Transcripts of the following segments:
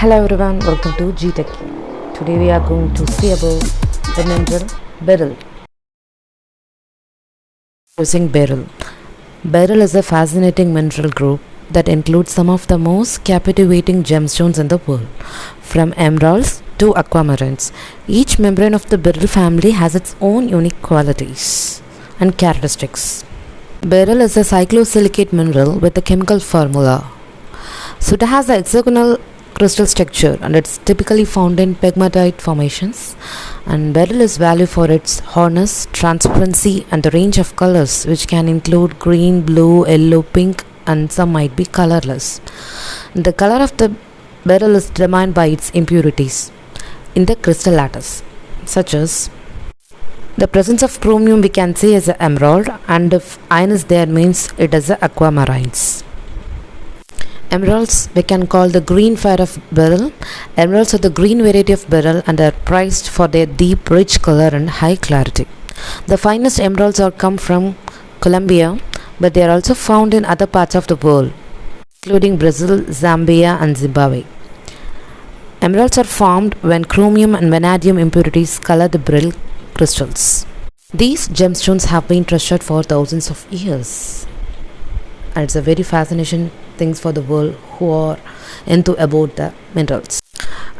Hello everyone, welcome to G-Techie. Today we are going to see about the mineral Beryl. Using Beryl. Beryl is a fascinating mineral group that includes some of the most captivating gemstones in the world, from emeralds to aquamarines. Each membrane of the Beryl family has its own unique qualities and characteristics. Beryl is a cyclosilicate mineral with a chemical formula. So it has the hexagonal crystal structure and it's typically found in pegmatite formations, and beryl is valued for its hardness, transparency and the range of colors, which can include green, blue, yellow, pink, and some might be colorless. The color of the beryl is determined by its impurities in the crystal lattice, such as the presence of chromium we can say as an emerald, and if iron is there means it is a aquamarines. Emeralds we can call the green fire of beryl. Emeralds are the green variety of beryl and are prized for their deep, rich color and high clarity. The finest emeralds are come from Colombia, but they are also found in other parts of the world, including Brazil, Zambia and Zimbabwe. Emeralds are formed when chromium and vanadium impurities color the beryl crystals. These gemstones have been treasured for thousands of years, and it's a very fascinating things for the world who are into about the minerals.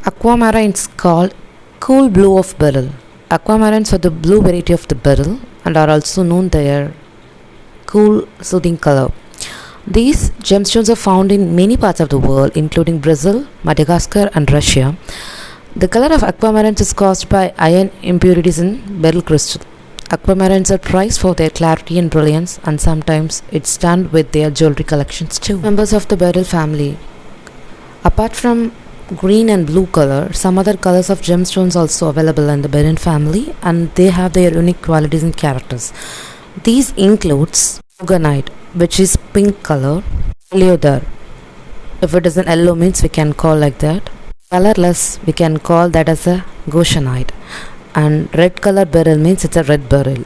Aquamarines called cool blue of beryl. Aquamarines are the blue variety of the beryl and are also known their cool soothing color. These gemstones are found in many parts of the world, including Brazil, Madagascar and Russia. The color of aquamarines is caused by iron impurities in beryl crystal. Aquamarines are prized for their clarity and brilliance, and sometimes it's done with their jewelry collections too. Members of the beryl family. Apart from green and blue color, some other colors of gemstones also available in the beryl family, and they have their unique qualities and characters. These includes morganite, which is pink color, leather. If it is an yellow means we can call like that. Colorless we can call that as a goshenite. And red color beryl means it's a red beryl.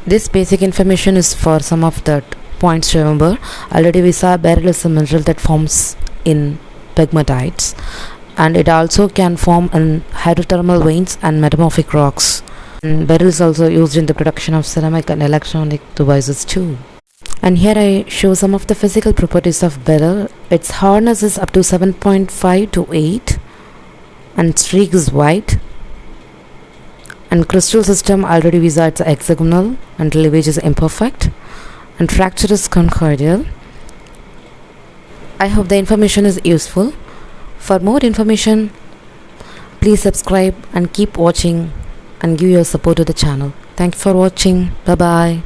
This basic information is for some of the points to remember. Already we saw beryl is a mineral that forms in pegmatites, and it also can form in hydrothermal veins and metamorphic rocks. And beryl is also used in the production of ceramic and electronic devices too. And here I show some of the physical properties of beryl. Its hardness is up to 7.5 to 8, and streak is white, and crystal system already resides hexagonal and cleavage is imperfect, and fracture is conchoidal. I hope the information is useful. For more information, please subscribe and keep watching and give your support to the channel. Thank you for watching. Bye bye.